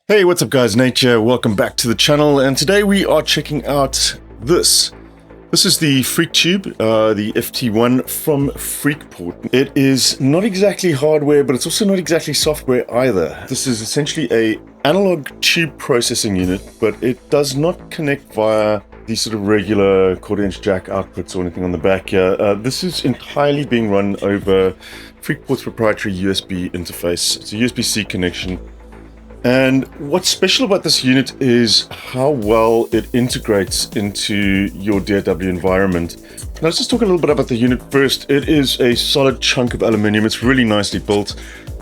Hey, what's up guys, Nate here. Welcome back to the channel, and today we are checking out this. This is the FreqTube, the FT-1 from Freqport. It is not exactly hardware, but it's also not exactly software either. This is essentially a analog tube processing unit, but it does not connect via the sort of regular quarter-inch jack outputs or anything on the back here. This is entirely being run over Freqport's proprietary USB interface. It's a USB-C connection. And what's special about this unit is how well it integrates into your DAW environment. Now, let's just talk a little bit about the unit first. It is a solid chunk of aluminium. It's really nicely built.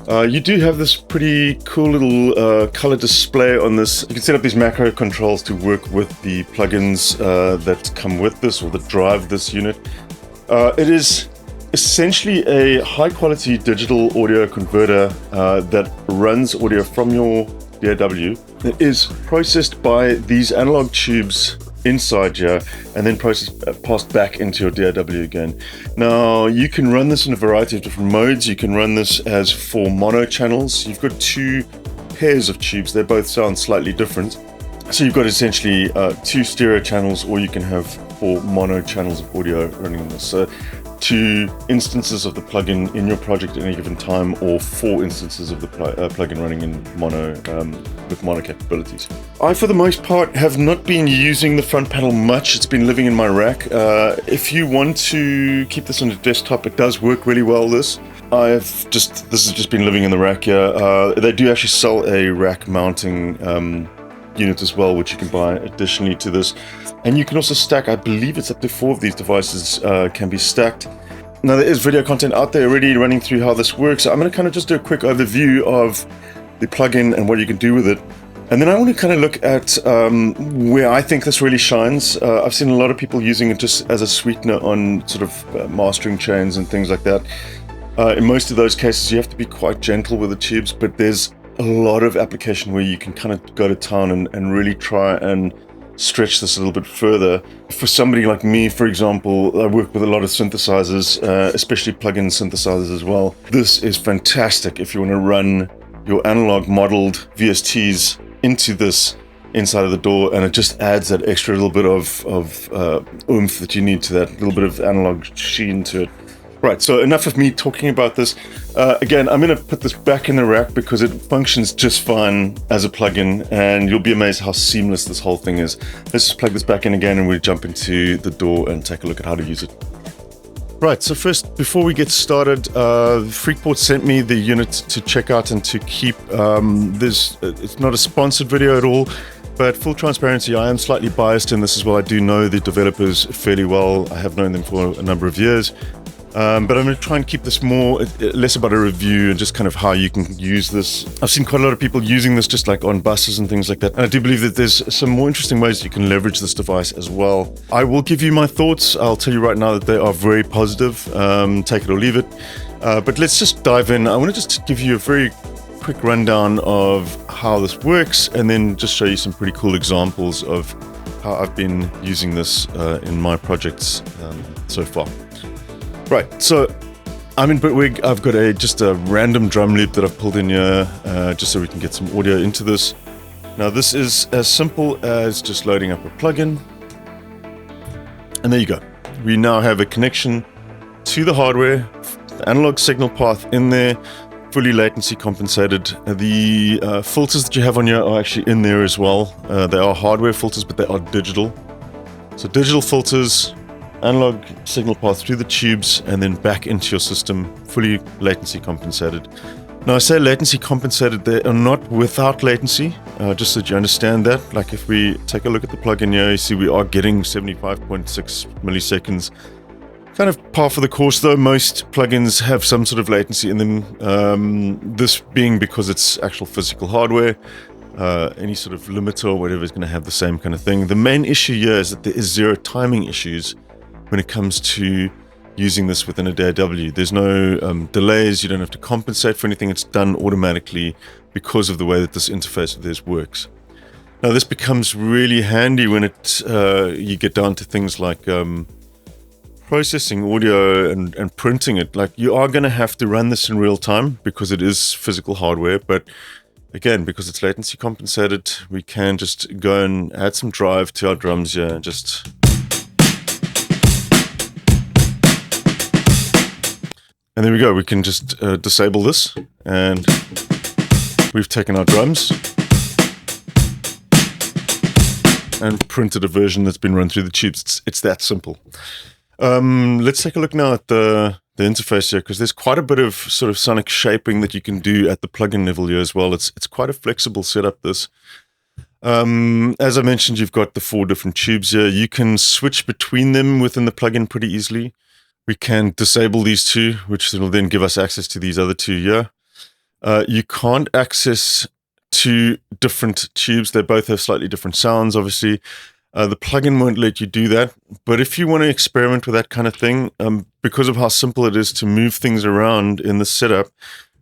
You do have this pretty cool little color display on this. You can set up these macro controls to work with the plugins that come with this or that drive this unit. It is essentially a high-quality digital audio converter that runs audio from your DAW. It is processed by these analog tubes inside here and then passed back into your DAW again. Now, you can run this in a variety of different modes. You can run this as 4 mono channels. You've got 2 pairs of tubes. They both sound slightly different. So you've got essentially 2 stereo channels, or you can have 4 mono channels of audio running on this. So 2 instances of the plugin in your project at any given time, or 4 instances of the plugin running in mono with mono capabilities. I, for the most part, have not been using the front panel much. It's been living in my rack. If you want to keep this on a desktop, it does work really well. This has just been living in the rack here. They do actually sell a rack mounting unit as well, which you can buy additionally to this. And you can also stack, I believe it's up to 4 of these devices can be stacked. Now, there is video content out there already running through how this works. So I'm going to kind of just do a quick overview of the plugin and what you can do with it. And then I want to kind of look at where I think this really shines. I've seen a lot of people using it just as a sweetener on sort of mastering chains and things like that. In most of those cases, you have to be quite gentle with the tubes, but there's a lot of application where you can kind of go to town and really try and stretch this a little bit further. For somebody like me, for example, I work with a lot of synthesizers, especially plug-in synthesizers as well. This is fantastic if you want to run your analog modeled VSTs into this inside of the DAW, and it just adds that extra little bit of oomph that you need to that little bit of analog sheen to it. Right, so enough of me talking about this. Again, I'm going to put this back in the rack because it functions just fine as a plugin, and you'll be amazed how seamless this whole thing is. Let's just plug this back in again and we'll jump into the DAW and take a look at how to use it. Right, so first, before we get started, Freqport sent me the unit to check out and to keep. It's not a sponsored video at all, but full transparency, I am slightly biased in this as well. I do know the developers fairly well. I have known them for a number of years. But I'm going to try and keep this less about a review and just kind of how you can use this. I've seen quite a lot of people using this just like on buses and things like that. And I do believe that there's some more interesting ways you can leverage this device as well. I will give you my thoughts. I'll tell you right now that they are very positive. Take it or leave it. But let's just dive in. I want to just give you a very quick rundown of how this works and then just show you some pretty cool examples of how I've been using this in my projects so far. Right, so I'm in Bitwig. I've got just a random drum loop that I've pulled in here just so we can get some audio into this. Now, this is as simple as just loading up a plugin. And there you go. We now have a connection to the hardware, the analog signal path in there, fully latency compensated. The filters that you have on here are actually in there as well. They are hardware filters, but they are digital. So digital filters, analog signal path through the tubes and then back into your system, fully latency compensated. Now, I say latency compensated, they are not without latency, just so that you understand that. Like if we take a look at the plugin here, you see we are getting 75.6 milliseconds. Kind of par for the course though. Most plugins have some sort of latency in them, this being because it's actual physical hardware. Any sort of limiter or whatever is going to have the same kind of thing. The main issue here is that there is 0 timing issues when it comes to using this within a DAW. There's no delays, you don't have to compensate for anything, it's done automatically because of the way that this interface of theirs works. Now, this becomes really handy when you get down to things like processing audio and printing it. Like, you are going to have to run this in real time because it is physical hardware, but again, because it's latency compensated, we can just go and add some drive to our drums here and just... And there we go, we can just disable this, and we've taken our drums and printed a version that's been run through the tubes. It's that simple. Let's take a look now at the interface here, because there's quite a bit of sort of sonic shaping that you can do at the plugin level here as well. It's quite a flexible setup, this. As I mentioned, you've got the 4 different tubes here. You can switch between them within the plugin pretty easily. We can disable these 2, which will then give us access to these other 2 here. You can't access 2 different tubes. They both have slightly different sounds, obviously. The plugin won't let you do that. But if you want to experiment with that kind of thing, because of how simple it is to move things around in the setup,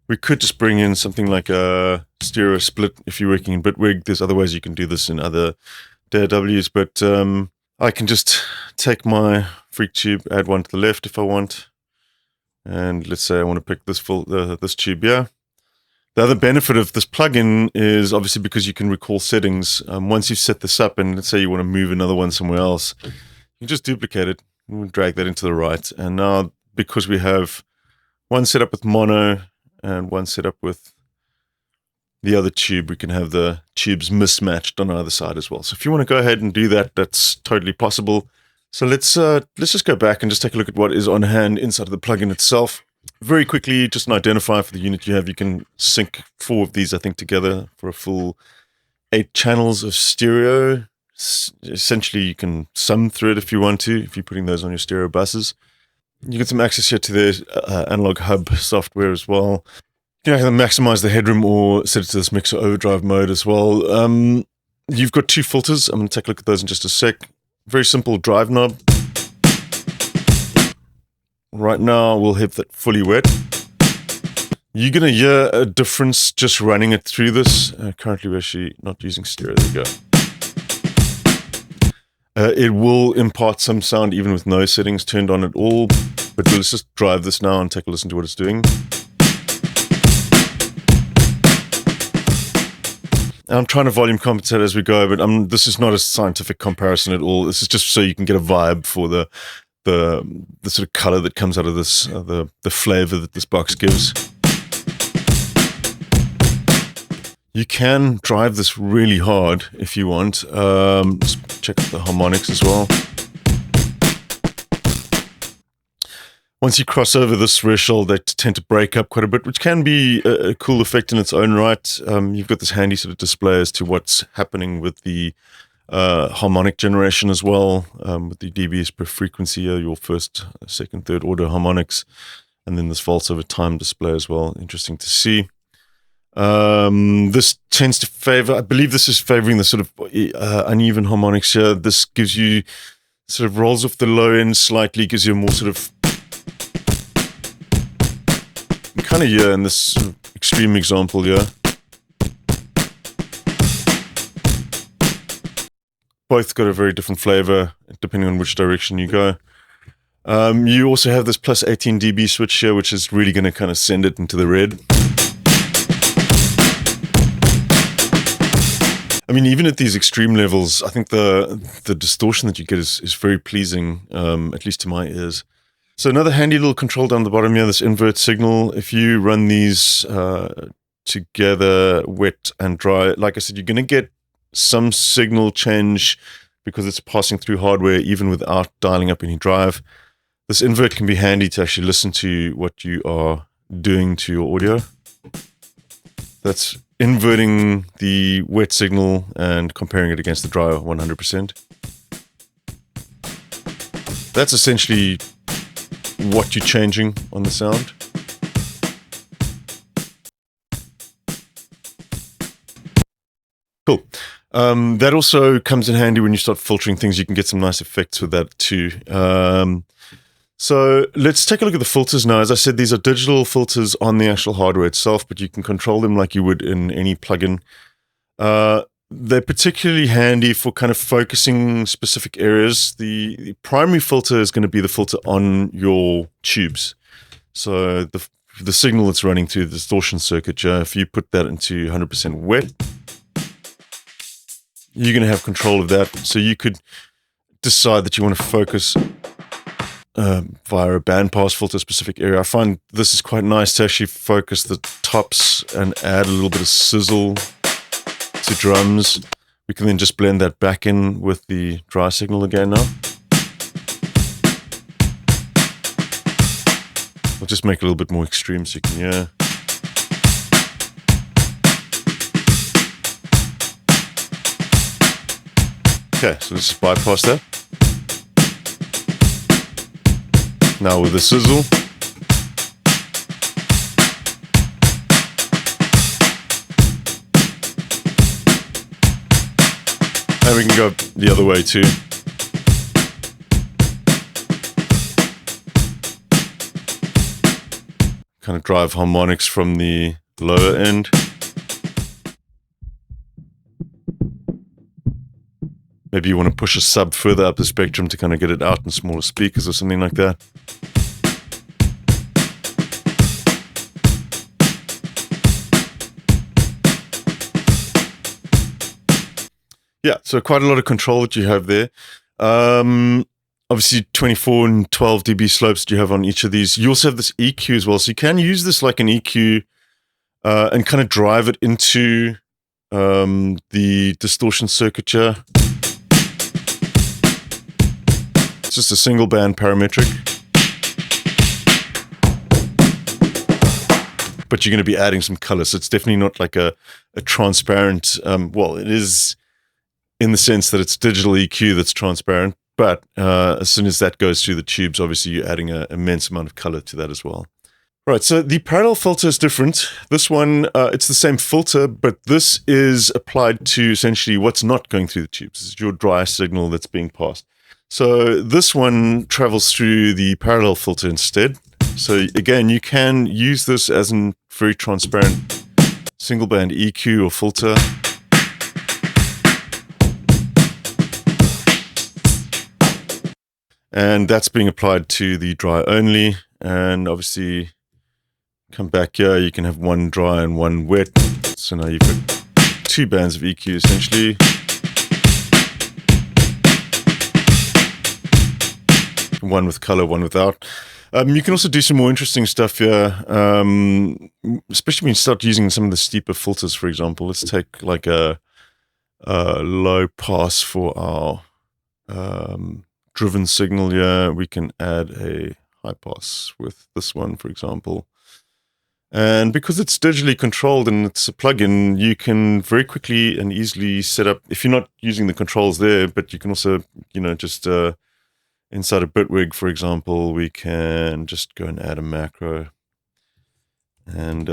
we could just bring in something like a stereo split if you're working in Bitwig. There's other ways you can do this in other DAWs, but I can just take my FreakTube, add one to the left if I want. And let's say I want to pick this this tube here. The other benefit of this plugin is obviously because you can recall settings. Once you've set this up, and let's say you want to move another one somewhere else, you can just duplicate it and drag that into the right. And now, because we have one set up with mono and one set up with the other tube, we can have the tubes mismatched on either side as well. So if you want to go ahead and do that, that's totally possible. So let's just go back and just take a look at what is on hand inside of the plugin itself. Very quickly, just an identifier for the unit you have. You can sync 4 of these, I think, together for a full 8 channels of stereo. Essentially, you can sum through it if you want to, if you're putting those on your stereo buses. You get some access here to the analog hub software as well. You can maximize the headroom or set it to this mixer overdrive mode as well. You've got 2 filters. I'm going to take a look at those in just a sec. Very simple drive knob. Right now, we'll have that fully wet. You're going to hear a difference just running it through this. Currently, we're actually not using stereo. There we go. It will impart some sound even with no settings turned on at all. But let's just drive this now and take a listen to what it's doing. I'm trying to volume compensate as we go, but this is not a scientific comparison at all. This is just so you can get a vibe for the sort of color that comes out of this, the flavor that this box gives. You can drive this really hard if you want. Let's check out the harmonics as well. Once you cross over this threshold, they tend to break up quite a bit, which can be a cool effect in its own right. You've got this handy sort of display as to what's happening with the harmonic generation as well, with the dBs per frequency, your first, second, third order harmonics, and then this volts over time display as well. Interesting to see. This tends to favor, I believe this is favoring the sort of uneven harmonics here. This gives you sort of rolls off the low end slightly, gives you a more sort of kind of here in this sort of extreme example here. Both got a very different flavor depending on which direction you go. You also have this plus 18 dB switch here, which is really going to kind of send it into the red. I mean, even at these extreme levels, I think the distortion that you get is very pleasing, at least to my ears. So another handy little control down the bottom here, this invert signal. If you run these together, wet and dry, like I said, you're going to get some signal change because it's passing through hardware even without dialing up any drive. This invert can be handy to actually listen to what you are doing to your audio. That's inverting the wet signal and comparing it against the dry 100%. That's essentially what you're changing on the sound. Cool. That also comes in handy when you start filtering things. You can get some nice effects with that too. So let's take a look at the filters now. As I said, these are digital filters on the actual hardware itself, but you can control them like you would in any plugin. They're particularly handy for kind of focusing specific areas. The primary filter is going to be the filter on your tubes. So the signal that's running through the distortion circuit, if you put that into 100% wet, you're going to have control of that. So you could decide that you want to focus via a bandpass filter specific area. I find this is quite nice to actually focus the tops and add a little bit of sizzle to drums. We can then just blend that back in with the dry signal again now. I'll just make it a little bit more extreme so you can hear. Okay, so let's just bypass that. Now with the sizzle. And we can go the other way too. Kind of drive harmonics from the lower end. Maybe you want to push a sub further up the spectrum to kind of get it out in smaller speakers or something like that. Yeah, so quite a lot of control that you have there. Obviously 24 and 12 dB slopes that you have on each of these. You also have this EQ as well, so you can use this like an EQ and kind of drive it into the distortion circuit here. It's just a single band parametric. But you're going to be adding some color, so it's definitely not like a transparent, well, it is in the sense that it's digital EQ that's transparent, but as soon as that goes through the tubes, obviously you're adding an immense amount of color to that as well. Right, so the parallel filter is different. This one, it's the same filter, but this is applied to essentially what's not going through the tubes. It's your dry signal that's being passed. So this one travels through the parallel filter instead. So again, you can use this as a very transparent single band EQ or filter. And that's being applied to the dry only. And obviously, come back here, you can have one dry and one wet. So now you've got two bands of EQ essentially. One with color, one without. You can also do some more interesting stuff here, especially when you start using some of the steeper filters, for example. Let's take like a low pass for our driven signal here. We can add a high pass with this one, for example. And because it's digitally controlled and it's a plugin, you can very quickly and easily set up, if you're not using the controls there, but you can also, you know, just inside a Bitwig, for example, we can just go and add a macro. And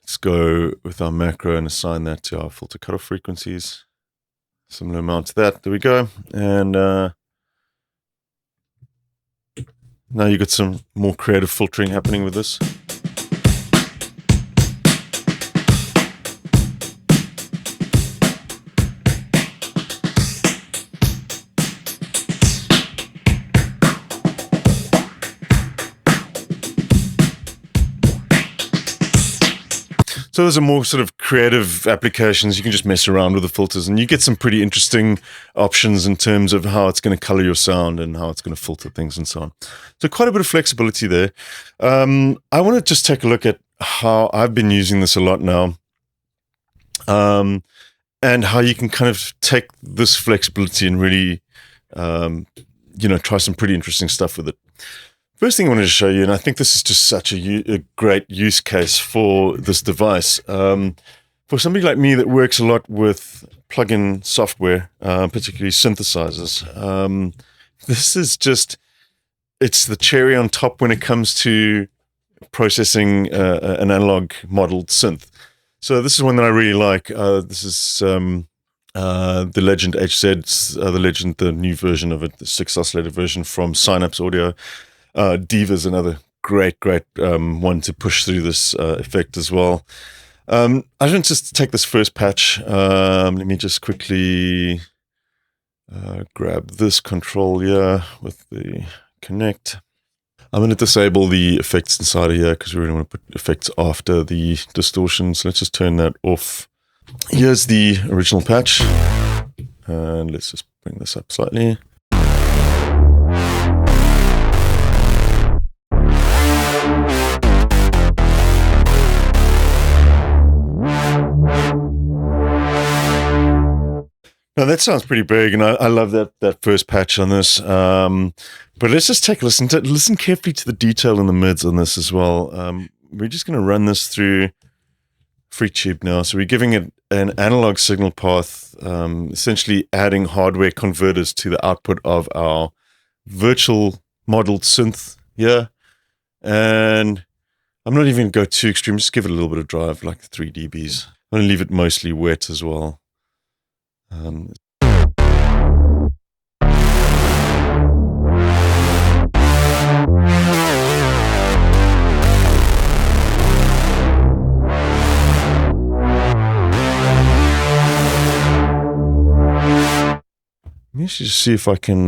let's go with our macro and assign that to our filter cutoff frequencies. Similar amount to that. There we go. And now you got some more creative filtering happening with this. So those are more sort of creative applications. You can just mess around with the filters and you get some pretty interesting options in terms of how it's going to color your sound and how it's going to filter things and so on. So quite a bit of flexibility there. I want to just take a look at how I've been using this a lot now, and how you can kind of take this flexibility and really, you know, try some pretty interesting stuff with it. First thing I wanted to show you, and I think this is just such a great use case for this device. For somebody like me that works a lot with plugin software, particularly synthesizers, this is just, it's the cherry on top when it comes to processing an analog modeled synth. So this is one that I really like. This is the Legend HZ, the new version of it, the 6 oscillator version from Synapse Audio. Diva's another great one to push through this effect as well. I don't just take this first patch. Let me just quickly grab this control here with the connect. I'm going to disable the effects inside of here because we really want to put effects after the distortion. So let's just turn that off. Here's the original patch. And let's just bring this up slightly. Now that sounds pretty big, and I love that first patch on this. But let's just take a listen. Listen carefully to the detail in the mids on this as well. We're just going to run this through FreeTube now. So we're giving it an analog signal path, essentially adding hardware converters to the output of our virtual modeled synth here. And I'm not even going to go too extreme. Just give it a little bit of drive, like 3 dBs. I'm going to leave it mostly wet as well. Let me just see if I can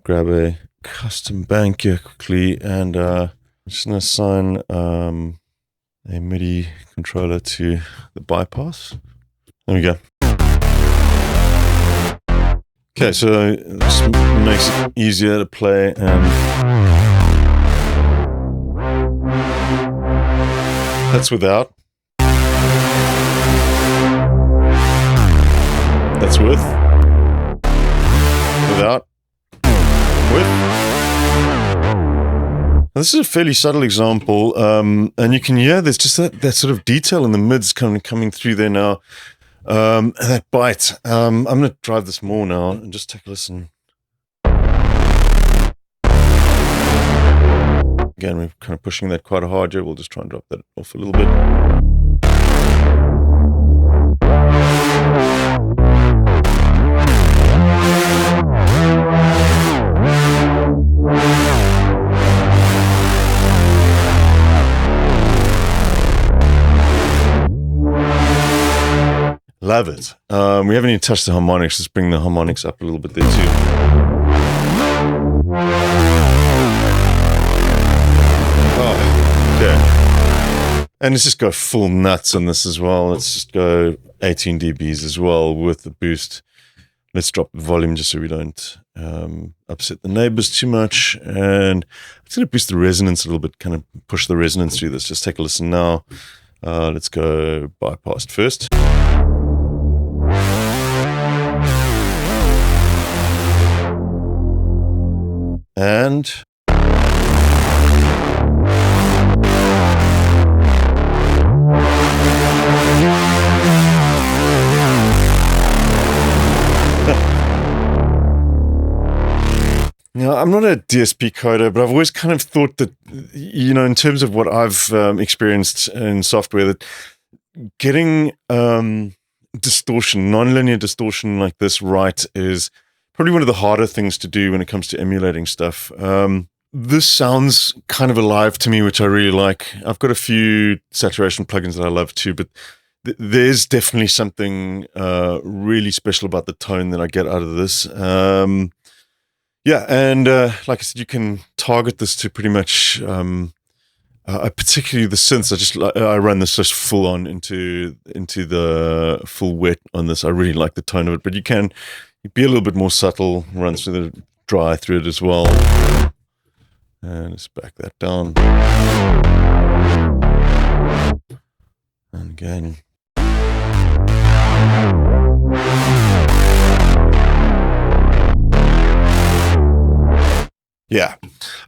grab a custom bank here quickly, and I'm just going to assign a MIDI controller to the bypass. There we go. Okay, so this makes it easier to play, and that's without. That's with. Without. With. Now, this is a fairly subtle example, and you can hear there's just that sort of detail in the mids coming through there now. That bite. I'm going to drive this more now and just take a listen. Again, we're kind of pushing that quite hard here. We'll just try and drop that off a little bit. Love it. We haven't even touched the harmonics. Let's bring the harmonics up a little bit there too. Oh, okay. And let's just go full nuts on this as well. Let's just go 18 dBs as well with the boost. Let's drop the volume just so we don't upset the neighbors too much. And I'm just going to boost the resonance a little bit, kind of push the resonance through this. Just take a listen now. Let's go bypassed first. And now, I'm not a DSP coder, but I've always kind of thought that, you know, in terms of what I've experienced in software, that getting distortion, nonlinear distortion like this right is probably one of the harder things to do when it comes to emulating stuff. This sounds kind of alive to me, which I really like. I've got a few saturation plugins that I love too, but there's definitely something really special about the tone that I get out of this. Yeah, and like I said, you can target this to pretty much, particularly the synths. I run this just full on into the full wet on this. I really like the tone of it, but you can be a little bit more subtle, run through the dry through it as well. And let's back that down. And again. Yeah.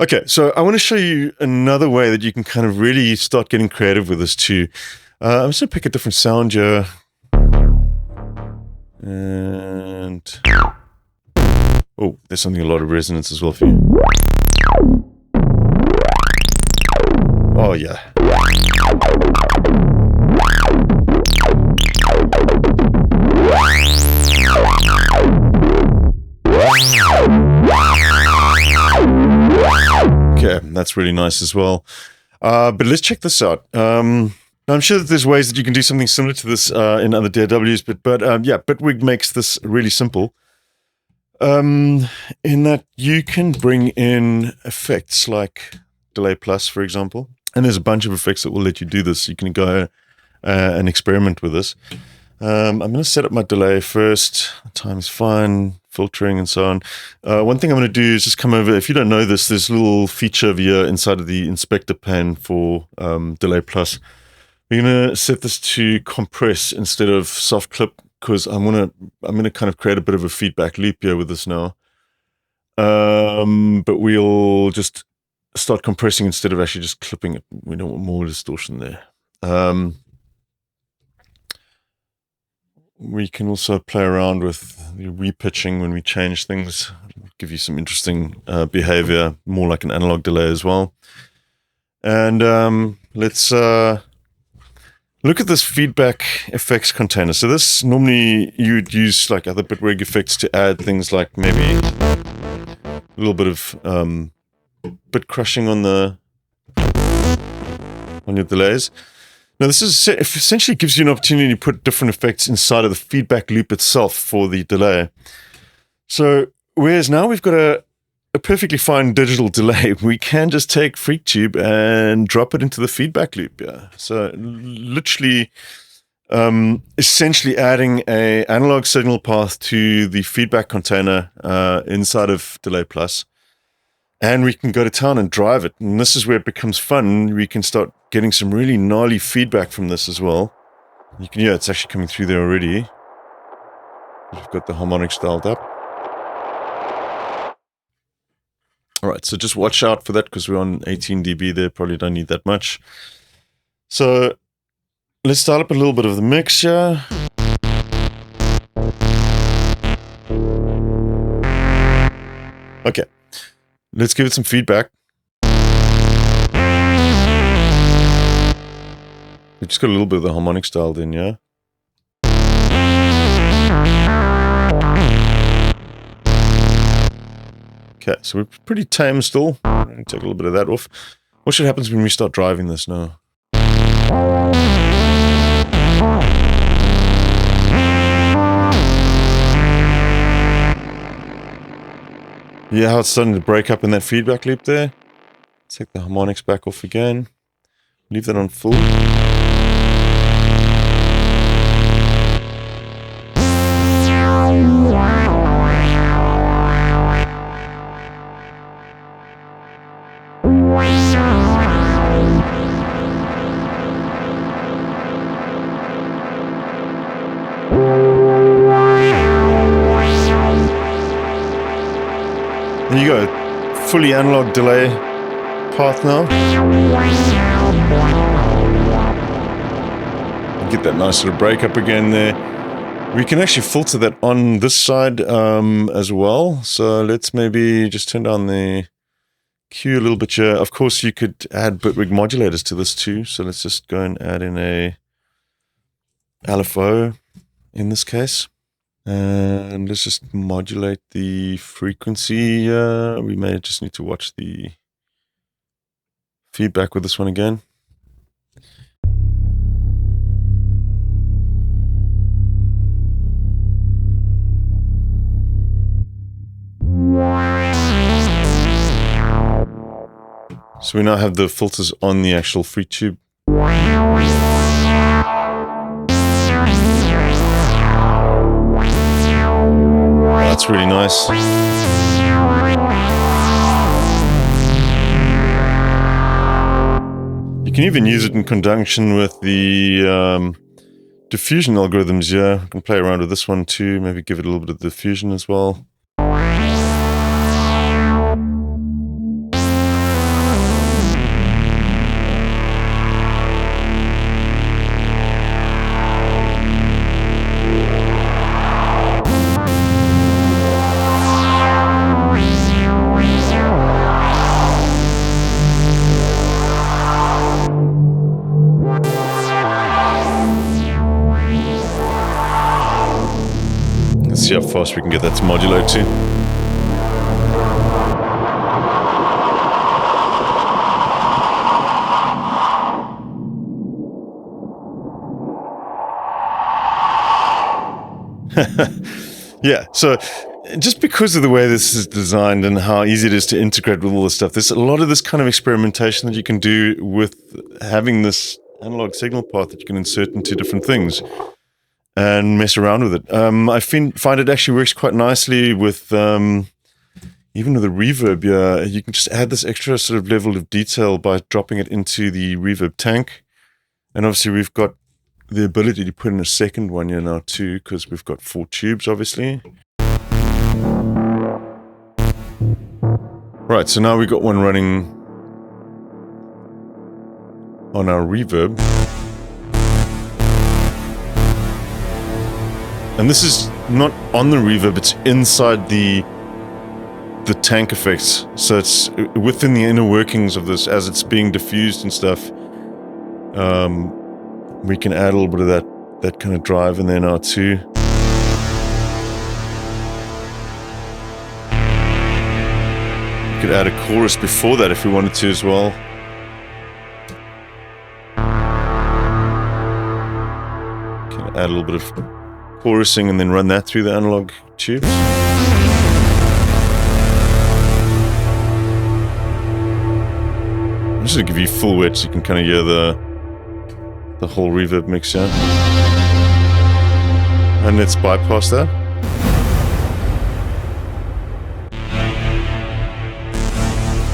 Okay, so I want to show you another way that you can kind of really start getting creative with this too. I'm just going to pick a different sound here. And oh, there's something a lot of resonance as well for you. Oh yeah. Okay, that's really nice as well. But let's check this out. I'm sure that there's ways that you can do something similar to this in other DAWs, but yeah, Bitwig makes this really simple. In that you can bring in effects like delay plus, for example. And there's a bunch of effects that will let you do this. You can go and experiment with this. I'm going to set up my delay first. Time is fine, filtering and so on. One thing I'm going to do is just come over. If you don't know this, there's a little feature over here inside of the inspector pane for delay plus. We're going to set this to compress instead of soft clip, because I'm going to kind of create a bit of a feedback loop here with this now. But we'll just start compressing instead of actually just clipping it. We don't want more distortion there. We can also play around with the repitching when we change things. Give you some interesting behavior, more like an analog delay as well. And let's look at this feedback effects container. So this, normally you would use like other bitwig effects to add things like maybe a little bit of bit crushing on your delays. Now this is essentially gives you an opportunity to put different effects inside of the feedback loop itself for the delay. So whereas now we've got a perfectly fine digital delay, we can just take FreakTube and drop it into the feedback loop. Yeah. So literally, essentially adding a analog signal path to the feedback container inside of Delay Plus. And we can go to town and drive it. And this is where it becomes fun. We can start getting some really gnarly feedback from this as well. You can hear it's actually coming through there already. We've got the harmonics dialed up. All right, so just watch out for that because we're on 18 dB there. Probably don't need that much. So let's start up a little bit of the mix here. Okay. Let's give it some feedback. We just got a little bit of the harmonics dialed in, yeah? Okay, so we're pretty tame still. I'm going to take a little bit of that off. What should happen when we start driving this now? Yeah, how it's starting to break up in that feedback loop there. Take the harmonics back off again. Leave that on full. There you go, fully analog delay path now. Get that nice little break up again there. We can actually filter that on this side as well. So let's maybe just turn down the Q a little bit here. Of course, you could add bitwig modulators to this too. So let's just go and add in a LFO in this case. And let's just modulate the frequency. We may just need to watch the feedback with this one again. So we now have the filters on the actual FreakTube. That's really nice. You can even use it in conjunction with the diffusion algorithms. Yeah, I can play around with this one too. Maybe give it a little bit of diffusion as well. See how fast we can get that to modulate to. Yeah, so just because of the way this is designed and how easy it is to integrate with all this stuff, there's a lot of this kind of experimentation that you can do with having this analog signal path that you can insert into different things and mess around with it. I find it actually works quite nicely with even with the reverb. Yeah, you can just add this extra sort of level of detail by dropping it into the reverb tank. And obviously we've got the ability to put in a second one here now too, because we've got 4 tubes, obviously. Right, so now we've got one running on our reverb. And this is not on the reverb, it's inside the tank effects. So it's within the inner workings of this as it's being diffused and stuff. We can add a little bit of that kind of drive in there now too. We could add a chorus before that if we wanted to as well. Can add a little bit of chorusing and then run that through the analog tubes. I'm just going to give you full width so you can kind of hear the whole reverb mix, yeah. And let's bypass that.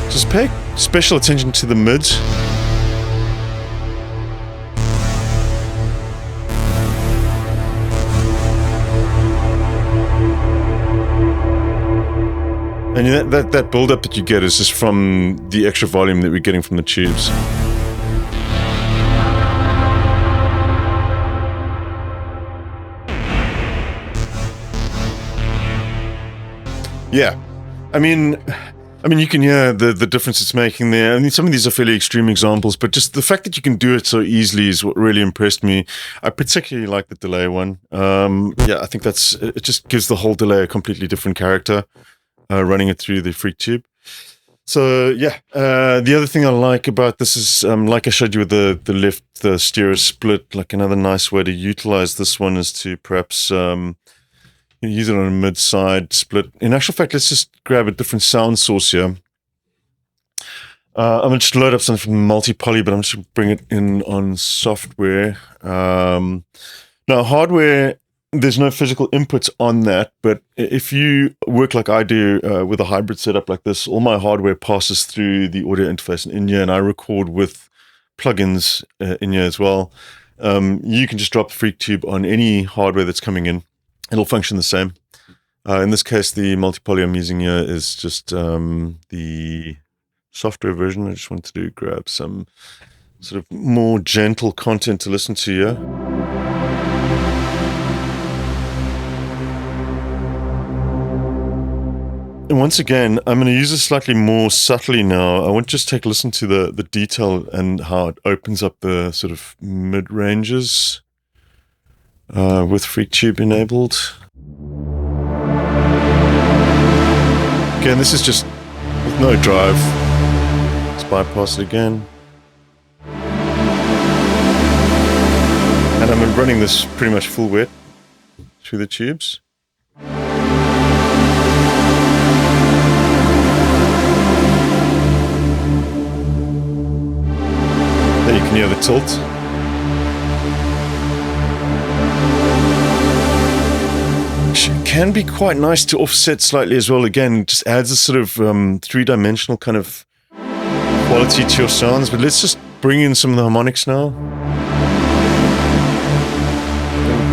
Just pay special attention to the mids. And that build-up that you get is just from the extra volume that we're getting from the tubes. Yeah, I mean, you can hear the difference it's making there. I mean, some of these are fairly extreme examples, but just the fact that you can do it so easily is what really impressed me. I particularly like the delay one. Yeah, I think it just gives the whole delay a completely different character, running it through the FreakTube. So yeah, the other thing I like about this is, like I showed you with the stereo split, like another nice way to utilize this one is to perhaps use it on a mid-side split. In actual fact, let's just grab a different sound source here. I'm going to just load up something from multi-poly, but I'm just going to bring it in on software. Now, hardware, there's no physical inputs on that, but if you work like I do with a hybrid setup like this, all my hardware passes through the audio interface in here, and I record with plugins in here as well. You can just drop FreakTube on any hardware that's coming in. It'll function the same. In this case, the multi-poly I'm using here is just the software version. I just wanted to grab some sort of more gentle content to listen to here. And once again, I'm going to use this slightly more subtly now. I want to just take a listen to the detail and how it opens up the sort of mid-ranges. With FreakTube enabled. Again, this is just with no drive. Let's bypass it again. And I'm running this pretty much full width through the tubes. There you can hear the tilt. Can be quite nice to offset slightly as well. Again, just adds a sort of three-dimensional kind of quality to your sounds. But let's just bring in some of the harmonics now.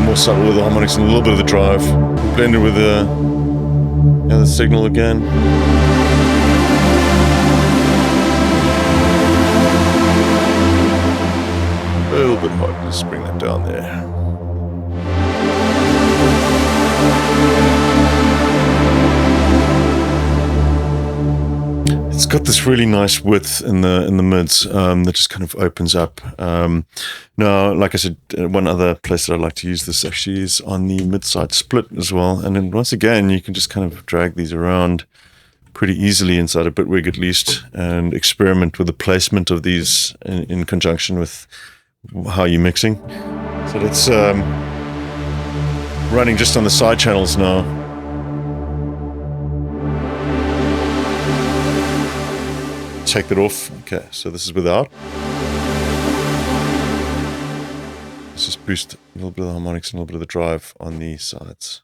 More subtle with the harmonics and a little bit of the drive. Blend it with the signal again. A little bit hot. Let's bring that down there. It's got this really nice width in the mids that just kind of opens up. Now, like I said, one other place that I like to use this actually is on the mid-side split as well. And then once again, you can just kind of drag these around pretty easily inside a Bitwig at least, and experiment with the placement of these in conjunction with how you're mixing. So that's running just on the side channels now. take that off. Okay, so this is without. Let's just boost a little bit of the harmonics and a little bit of the drive on the sides.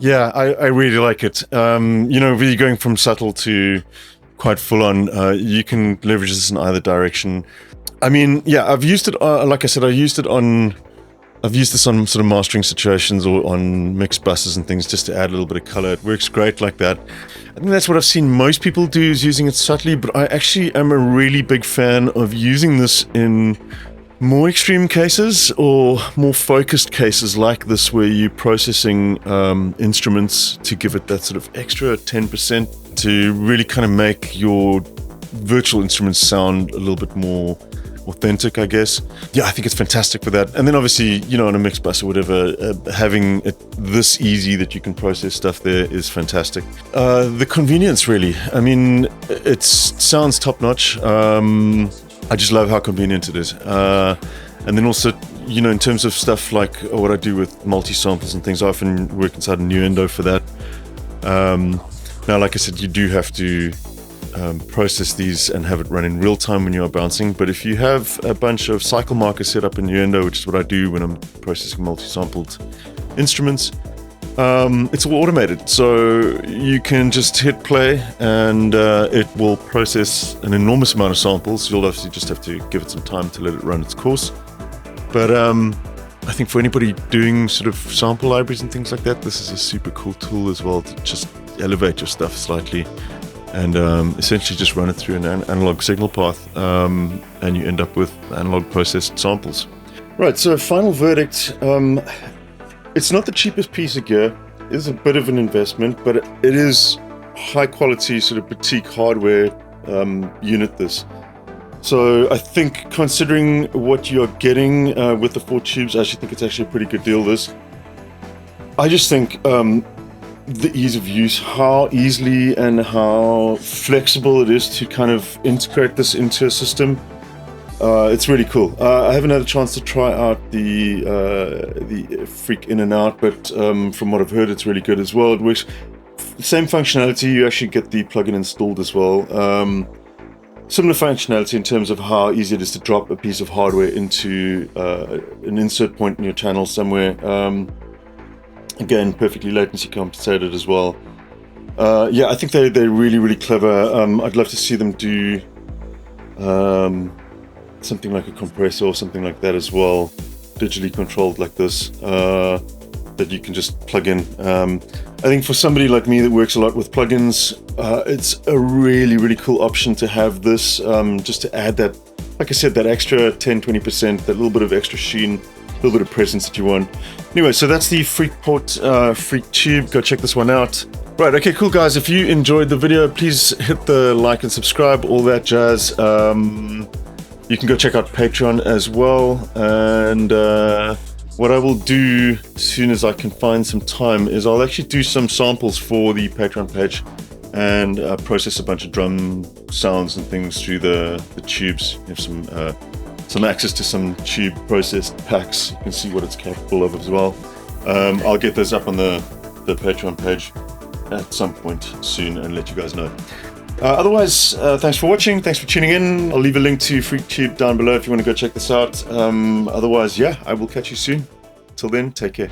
Yeah, I really like it. You know, really going from subtle to quite full on, you can leverage this in either direction. I mean, yeah, I've used it, like I said, I've used this on sort of mastering situations or on mixed buses and things just to add a little bit of color. It works great like that. I think that's what I've seen most people do, is using it subtly, but I actually am a really big fan of using this in more extreme cases or more focused cases like this, where you're processing instruments to give it that sort of extra 10% to really kind of make your virtual instruments sound a little bit more authentic, I guess. Yeah, I think it's fantastic for that. And then obviously, you know, on a mix bus or whatever, having it this easy that you can process stuff there is fantastic. The convenience, really. I mean, it sounds top notch. I just love how convenient it is. And then also, you know, in terms of stuff like what I do with multi-samples and things, I often work inside a Nuendo for that. Now, like I said, you do have to process these and have it run in real time when you are bouncing. But if you have a bunch of cycle markers set up in Nuendo, which is what I do when I'm processing multi-sampled instruments, it's all automated, so you can just hit play and it will process an enormous amount of samples. You'll obviously just have to give it some time to let it run its course. But I think for anybody doing sort of sample libraries and things like that, this is a super cool tool as well to just elevate your stuff slightly and essentially just run it through an analog signal path, and you end up with analog processed samples. Right, so final verdict. It's not the cheapest piece of gear. It is a bit of an investment, but it is high quality sort of boutique hardware unit this. So I think, considering what you're getting with the 4 tubes, I actually think it's actually a pretty good deal this. I just think the ease of use, how easily and how flexible it is to kind of integrate this into a system. It's really cool. I haven't had a chance to try out the Freak In and Out, but from what I've heard, it's really good as well. It works. Same functionality. You actually get the plugin installed as well. Similar functionality in terms of how easy it is to drop a piece of hardware into an insert point in your channel somewhere. Again, perfectly latency compensated as well. Yeah, I think they're really, really clever. I'd love to see them do something like a compressor or something like that as well, digitally controlled like this, that you can just plug in. I think for somebody like me that works a lot with plugins, it's a really, really cool option to have this, just to add that, like I said, that extra 10-20%, that little bit of extra sheen, a little bit of presence that you want. Anyway, so that's the Freport FreakTube. Go check this one out. Right, okay, cool guys. If you enjoyed the video, please hit the like and subscribe, all that jazz. You can go check out Patreon as well, and what I will do as soon as I can find some time is I'll actually do some samples for the Patreon page and process a bunch of drum sounds and things through the tubes. You have some access to some tube processed packs. You can see what it's capable of as well. I'll get those up on the Patreon page at some point soon and let you guys know. Otherwise, thanks for watching, thanks for tuning in. I'll leave a link to FreakTube down below if you want to go check this out. Otherwise, yeah, I will catch you soon. Till then, take care.